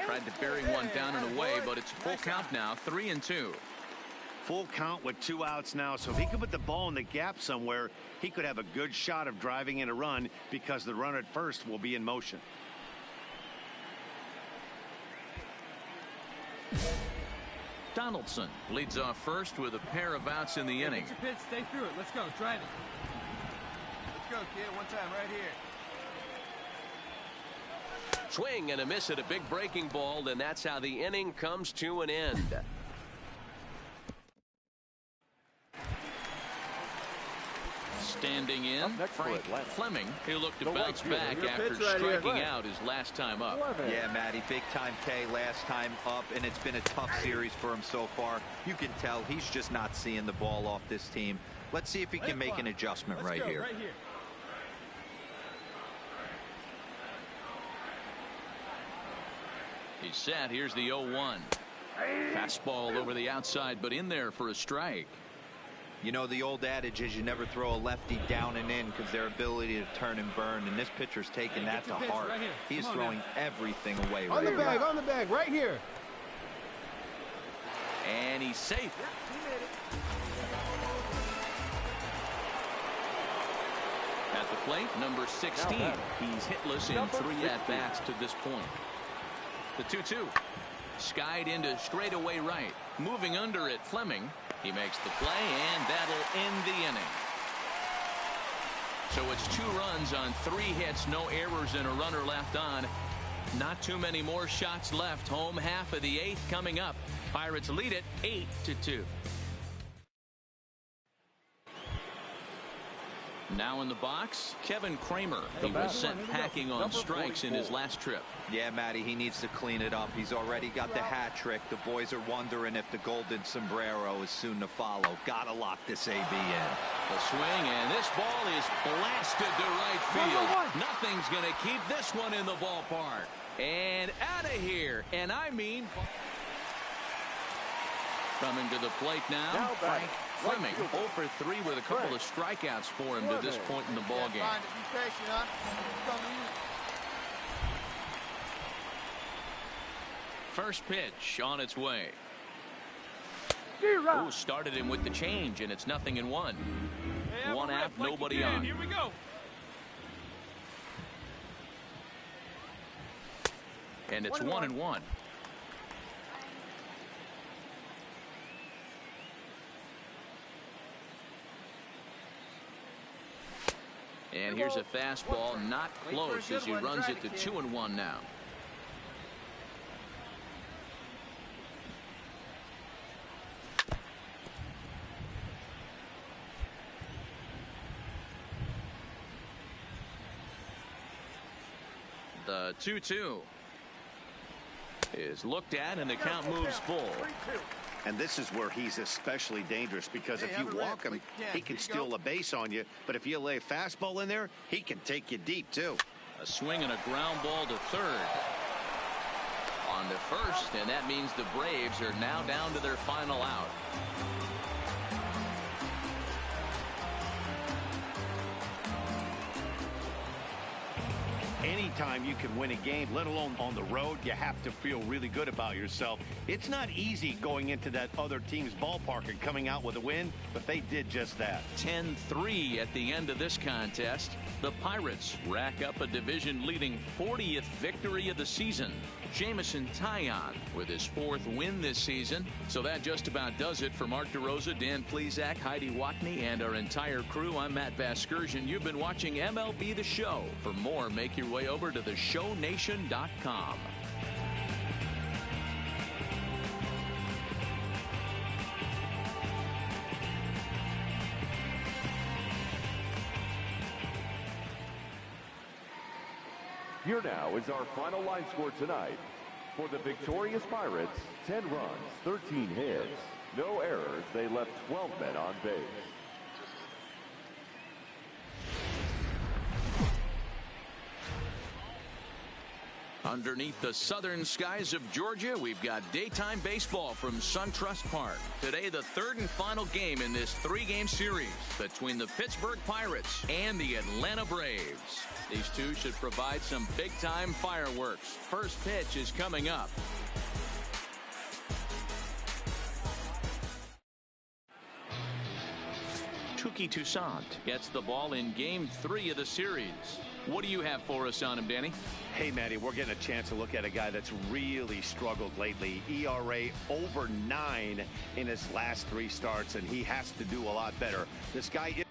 Tried to bury one down and away, but it's full count now, 3-2. Full count with 2 outs now, so if he could put the ball in the gap somewhere, he could have a good shot of driving in a run because the runner at first will be in motion. Donaldson leads off first with a pair of outs in the inning. Pitch, stay through it. Let's go. Drive it. Let's go, kid. One time right here. Swing and a miss at a big breaking ball, and that's how the inning comes to an end. Standing in, Frank Fleming. He looked to bounce back after striking out his last time up. Yeah, Matty, big time K last time up, and it's been a tough series for him so far. You can tell he's just not seeing the ball off this team. Let's see if he can make an adjustment right here. He's set. Here's the 0-1. Fastball over the outside, but in there for a strike. You know, the old adage is you never throw a lefty down and in because their ability to turn and burn, and this pitcher's taking that to heart. He's throwing everything away right here. On the bag, right here. And he's safe. At the plate, number 16. He's hitless in 3 at-bats to this point. The 2-2. Skied into straightaway right. Moving under it, Fleming. He makes the play, and that'll end the inning. So it's 2 runs on 3 hits, no errors, and a runner left on. Not too many more shots left. Home half of the 8th coming up. Pirates lead it 8-2. Now in the box, Kevin Kramer. He was sent packing on strikes in his last trip. Yeah, Matty, he needs to clean it up. He's already got the hat trick. The boys are wondering if the golden sombrero is soon to follow. Gotta lock this AB in. The swing, and this ball is blasted to right field. Nothing's going to keep this one in the ballpark. And out of here. And I mean... Coming to the plate now, Frank Fleming, 0 for 3 with a couple of strikeouts for him to this point in the ballgame. First pitch on its way. Ooh, started him with the change, and it's 0-1. 1 out, nobody on. Here we go. And it's 1-1. And here's a fastball, not close, as he runs it to 2-1 now. The 2-2 is looked at, and the count moves full. And this is where he's especially dangerous, because if you walk him, he can steal a base on you. But if you lay a fastball in there, he can take you deep, too. A swing and a ground ball to third. On to first, and that means the Braves are now down to their final out. Anytime you can win a game, let alone on the road, you have to feel really good about yourself. It's not easy going into that other team's ballpark and coming out with a win, but they did just that. 10-3 at the end of this contest. The Pirates rack up a division-leading 40th victory of the season. Jamison Taillon with his 4th win this season. So that just about does it for Mark DeRosa, Dan Plesac, Heidi Watney, and our entire crew. I'm Matt Vasgersian. You've been watching MLB The Show. For more, make your way over to theshownation.com. Here now is our final line score tonight. For the victorious Pirates, 10 runs, 13 hits, no errors. They left 12 men on base. Underneath the southern skies of Georgia, we've got daytime baseball from SunTrust Park. Today, the third and final game in this 3-game series between the Pittsburgh Pirates and the Atlanta Braves. These two should provide some big-time fireworks. First pitch is coming up. Touki Toussaint gets the ball in Game 3 of the series. What do you have for us on him, Danny? Hey, Matty, we're getting a chance to look at a guy that's really struggled lately. ERA over 9 in his last 3 starts, and he has to do a lot better. This guy is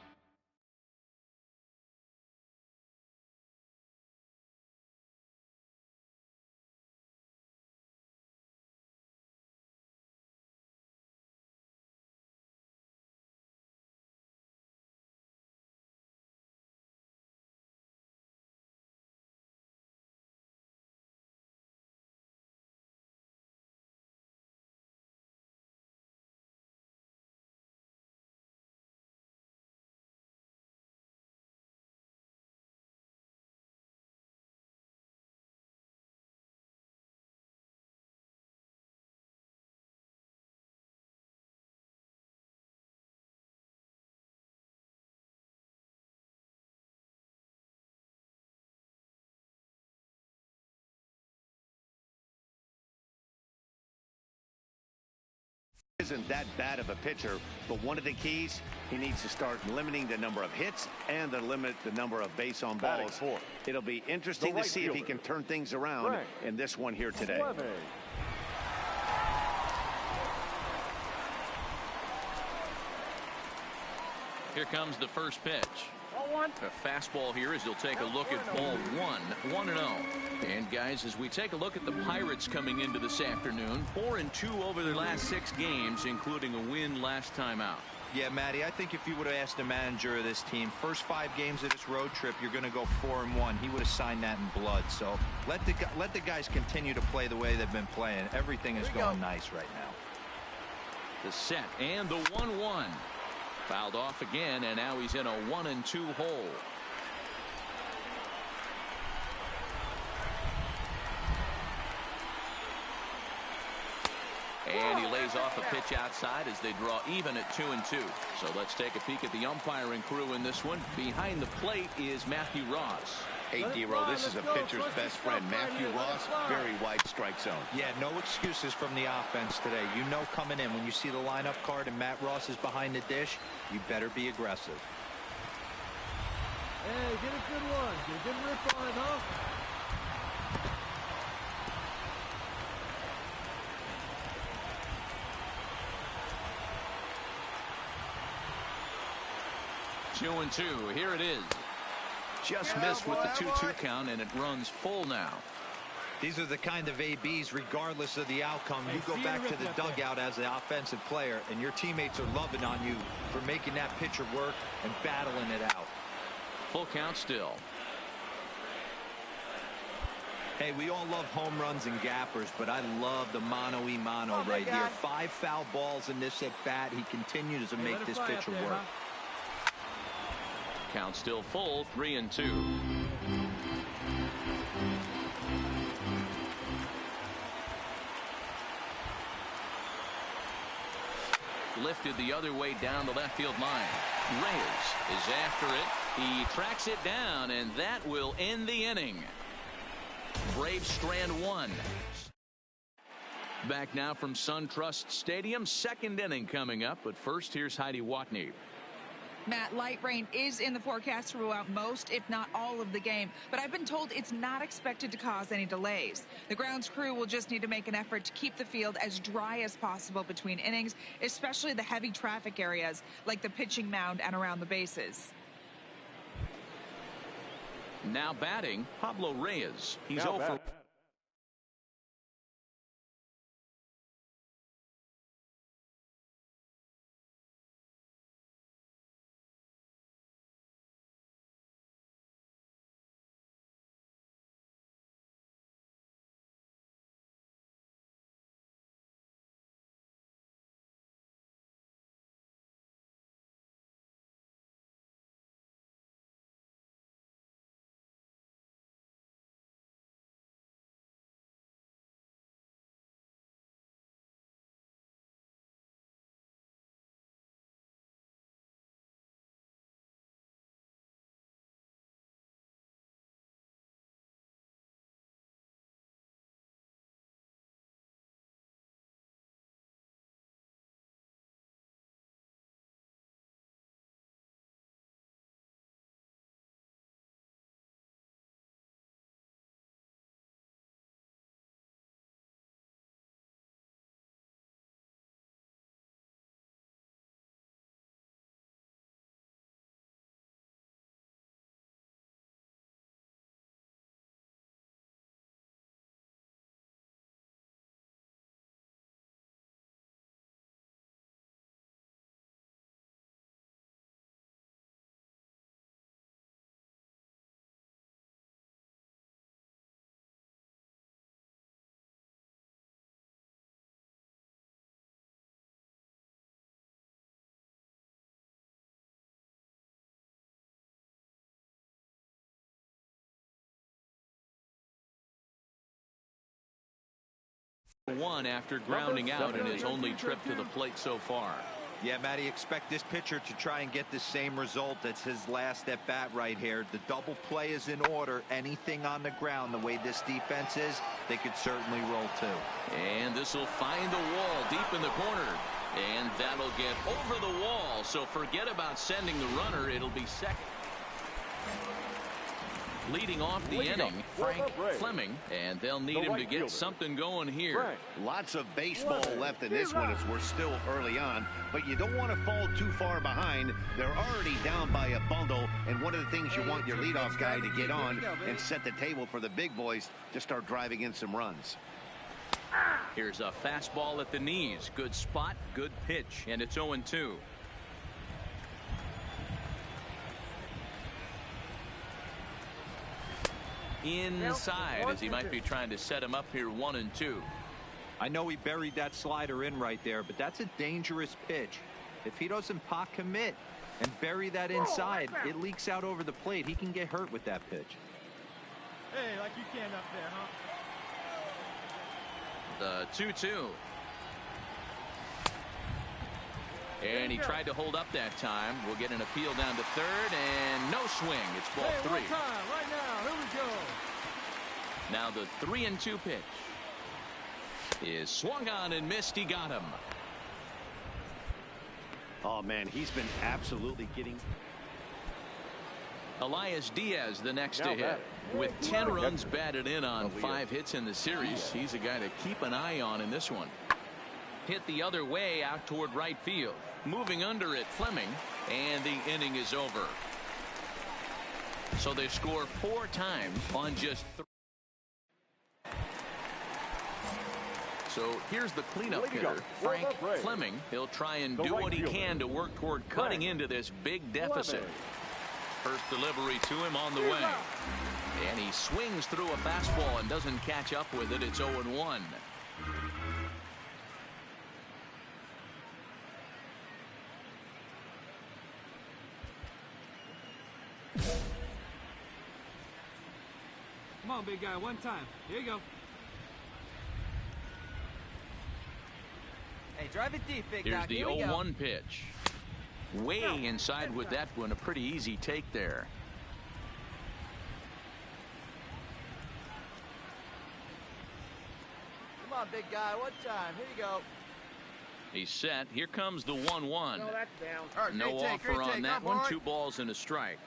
isn't that bad of a pitcher, but one of the keys, he needs to start limiting the number of hits and to limit the number of base on balls. It'll be interesting to see if he can turn things around in this one here today. Here comes the first pitch. A fastball here as he'll take a look at ball 1, 1-0. And guys, as we take a look at the Pirates coming into this afternoon, 4-2 over their last 6 games, including a win last time out. Yeah, Matty, I think if you would have asked the manager of this team, first 5 games of this road trip, you're going to go 4-1. He would have signed that in blood. So let the guys continue to play the way they've been playing. Everything is going nice right now. The set and the 1-1. Fouled off again, and now he's in a 1-2 hole. And he lays off a pitch outside as they draw even at 2-2. So let's take a peek at the umpiring crew in this one. Behind the plate is Matthew Ross. Hey, D-Roll, this is a pitcher's best friend. Matthew Ross, very wide strike zone. Yeah, no excuses from the offense today. You know coming in when you see the lineup card and Matt Ross is behind the dish, you better be aggressive. Hey, get a good one. Get a good rip on it, huh? Two and two. Here it is. Just missed with the 2-2 count, and it runs full now. These are the kind of ABs, regardless of the outcome. You go back to the dugout as the offensive player, and your teammates are loving on you for making that pitcher work and battling it out. Full count still. Hey, we all love home runs and gappers, but I love the mano-y-mano right here. 5 foul balls in this at-bat. He continues to make this pitcher work. Count still full, 3-2. Lifted the other way down the left field line. Reyes is after it. He tracks it down, and that will end the inning. Braves strand 1. Back now from SunTrust Stadium. Second inning coming up, but first here's Heidi Watney. Matt, light rain is in the forecast throughout most, if not all, of the game, but I've been told it's not expected to cause any delays. The grounds crew will just need to make an effort to keep the field as dry as possible between innings, especially the heavy traffic areas like the pitching mound and around the bases. Now batting, Pablo Reyes. He's over. One after grounding out in his only trip to the plate so far. Yeah, Matty, expect this pitcher to try and get the same result as his last at bat right here. The double play is in order. Anything on the ground, the way this defense is, they could certainly roll too. And this will find the wall deep in the corner. And that'll get over the wall. So forget about sending the runner. It'll be second. Leading off the inning, Frank Fleming, and they'll need him to get something going here. Lots of baseball left in this one as we're still early on, but you don't want to fall too far behind. They're already down by a bundle, and one of the things you want your leadoff guy to get on and set the table for the big boys to start driving in some runs. Here's a fastball at the knees. Good spot, good pitch, and it's 0-2. Inside as he might be trying to set him up here 1-2. I know he buried that slider in right there, but that's a dangerous pitch. If he doesn't pot commit and bury that inside, it leaks out over the plate. He can get hurt with that pitch. Hey, like you can up there, huh? The 2-2. And he tried to hold up that time. We'll get an appeal down to third, and no swing. It's ball 3. One time, right now. Here we go. Now the 3-2 pitch is swung on and missed. He got him. Oh, man, he's been absolutely getting. Elias Diaz, the next to hit. With 10 runs batted in on 5 hits in the series, he's a guy to keep an eye on in this one. Hit the other way out toward right field. Moving under it, Fleming, and the inning is over. So they score 4 times on just 3. So here's the cleanup hitter, Frank Fleming. He'll try and do what he can to work toward cutting into this big deficit. First delivery to him on the way. And he swings through a fastball and doesn't catch up with it. It's 0-1. Come on, big guy, one time. Here you go. Hey, drive it deep, big Here's guy. the 0-1 pitch. Way inside with that one. A pretty easy take there. Come on, big guy, one time. Here you go. He's set. Here comes the 1-1. No, that's down. All right, No great offer on take. that Come one. on. 2 balls and a strike.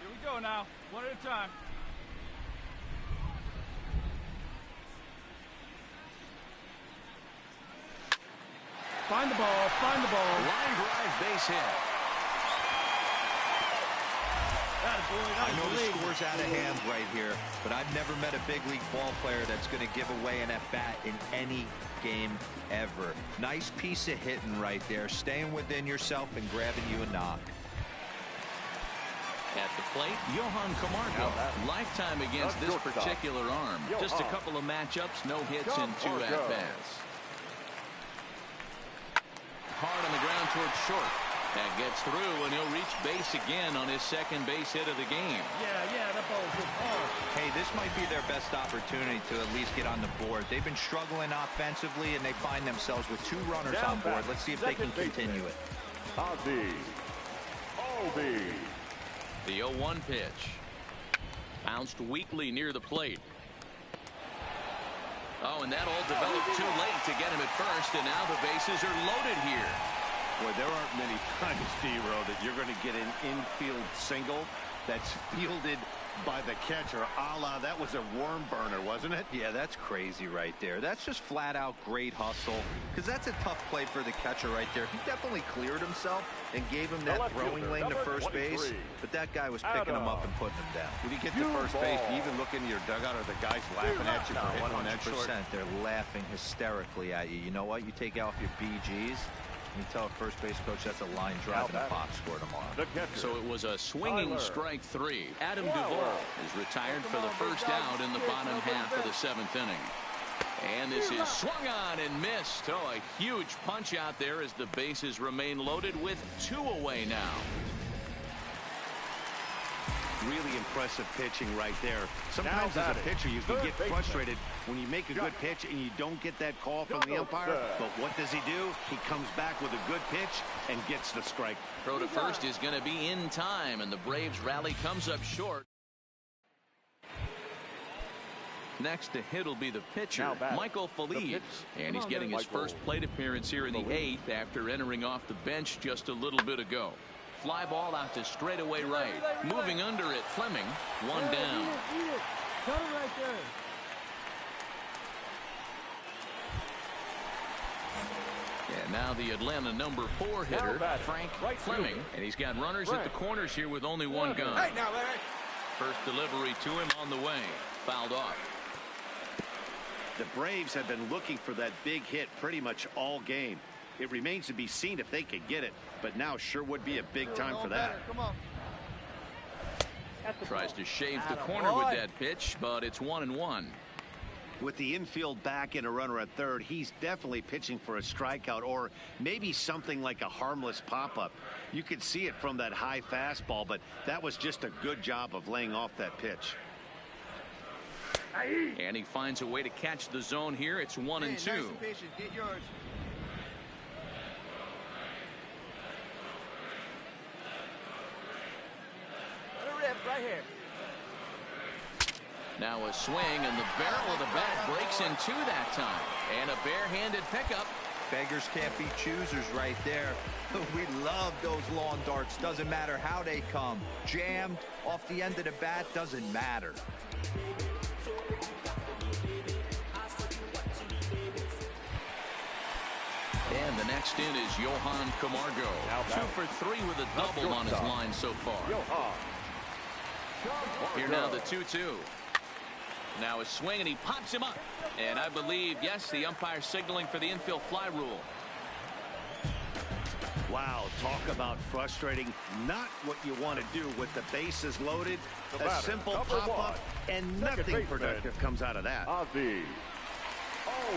Here we go now. One at a time. Find the ball. Find the ball. Line drive, base hit. I know the score's out of hand right here, but I've never met a big league ball player that's going to give away an at-bat in any game ever. Nice piece of hitting right there, staying within yourself and grabbing you a knock. At the plate, Johan Camargo. Lifetime against this particular arm. Just a couple of matchups, no hits and 2 at-bats. Hard on the ground towards short. That gets through, and he'll reach base again on his second base hit of the game. Yeah, that ball was good. Hey, this might be their best opportunity to at least get on the board. They've been struggling offensively, and they find themselves with 2 runners on board. Let's see if they can continue it. Ozzie. The 0-1 pitch. Bounced weakly near the plate. Oh, and that all developed too late to get him at first, and now the bases are loaded here. Boy, there aren't many times, D-Row, that you're going to get an infield single that's fielded by the catcher. A la, that was a worm burner, wasn't it? Yeah, that's crazy right there. That's just flat out great hustle, because that's a tough play for the catcher right there. He definitely cleared himself and gave him that throwing lane to first base, but that guy was picking him up and putting him down. When you get to first base, do you even look into your dugout, or the guys laughing at you for hitting on that short? 100%. They're laughing hysterically at you. You know what? You take out your BGs, and you tell a first base coach that's a line drive and a pop score tomorrow. So it was a swinging strike 3. Adam Duvall is retired for the first out in the bottom half of the 7th inning. And this is swung on and missed. Oh, a huge punch out there as the bases remain loaded with 2 away now. Really impressive pitching right there. Sometimes as a pitcher, you can get frustrated when you make a good pitch and you don't get that call from the umpire. But what does he do? He comes back with a good pitch and gets the strike. Throw to first is going to be in time, and the Braves rally comes up short. Next to hit will be the pitcher, Michael Feliz, and he's getting his first plate appearance here in the 8th after entering off the bench just a little bit ago. Fly ball out to straightaway right. Moving under it, Fleming, 1 down. Eat it. Cut it right there. And now the Atlanta number 4 hitter, Frank Fleming, and he's got runners at the corners here with only 1 gun. Hey, now, Larry. First delivery to him on the way. Fouled off. The Braves have been looking for that big hit pretty much all game. It remains to be seen if they could get it, but now sure would be a big time for that. Come on. Tries to shave the corner with that pitch, but it's 1-1. With the infield back and a runner at third, he's definitely pitching for a strikeout or maybe something like a harmless pop-up. You could see it from that high fastball, but that was just a good job of laying off that pitch. And he finds a way to catch the zone here. It's 1-2. Nice and patient. Get yours. Let it rip right here. Now a swing, and the barrel of the bat breaks in 2 that time. And a barehanded pickup. Beggars can't be choosers right there. We love those lawn darts. Doesn't matter how they come. Jammed off the end of the bat, doesn't matter. And the next in is Johan Camargo. 2 for 3 with a double on his line so far. Here now the 2-2. Now a swing, and he pops him up. And I believe, yes, the umpire signaling for the infield fly rule. Wow, talk about frustrating. Not what you want to do with the bases loaded. A simple pop-up, and nothing productive comes out of that. Ozzie.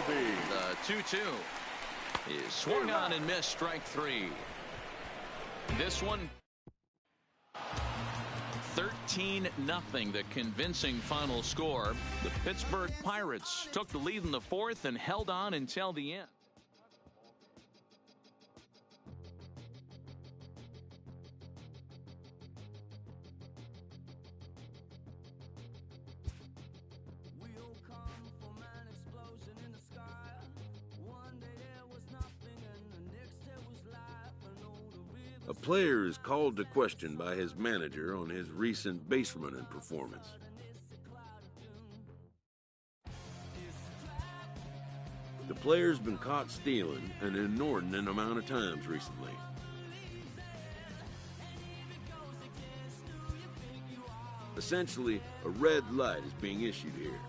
The 2-2 is swung on and missed, strike three. This one 13-0, the convincing final score. The Pittsburgh Pirates took the lead in the fourth and held on until the end. A player is called to question by his manager on his recent base running performance. The player's been caught stealing an inordinate amount of times recently. Essentially, a red light is being issued here.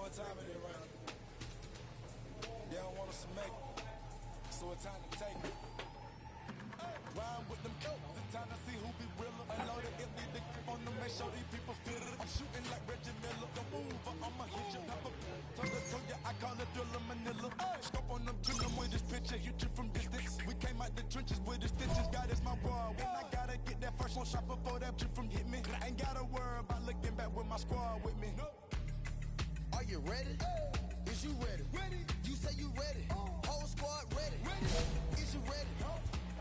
what time it is, right? They don't want us to make it, so it's time to take it. Rhyme with them dope, it's time to see who be realer. Unloaded, empty the on them, make sure these people feel it. I'm shooting like Reggie Miller, don't move, I'ma hit you. Pepper, told ya, I call it Thriller Manila. Scope on them, kill them with this picture, hit you from distance. We came out the trenches with the stitches, God is my war. When I gotta get that first one shot before that trip from hit me. I ain't gotta worry about looking back with my squad with me. Are you ready? Is you ready? Ready? You say you ready? Whole squad ready? Ready? Is you ready?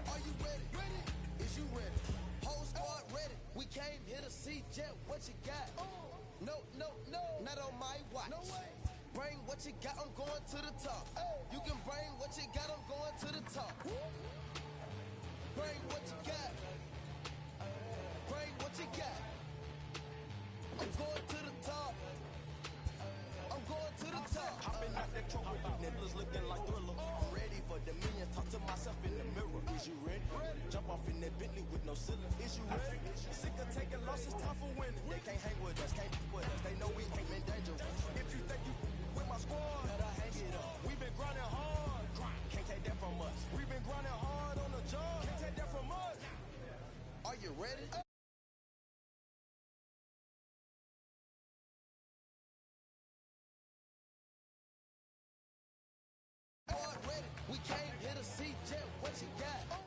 Are you ready? Ready? Is you ready? Whole squad ready? We came here to see Jet. What you got? No, no, no, not on my watch. No way. Bring what you got. I'm going to the top. You can bring what you got. I'm going to the top. Bring what you got. Bring what you got. I'm going to the top. I'm going to the top. Hopping out that truck with these niggas looking like Thriller. I'm ready for the millions. Talk to myself in the mirror. Is you ready? Jump off in that Bentley with no ceiling. Is you ready? Sick of taking losses, time for winning. They can't hang with us, can't be with us. They know we ain't been dangerous. If you think you with my squad, better hang it up. We been grinding hard. Can't take that from us. We been grinding hard on the job. Can't take that from us. Are you ready? Ready. We came here to see Jet. What you got?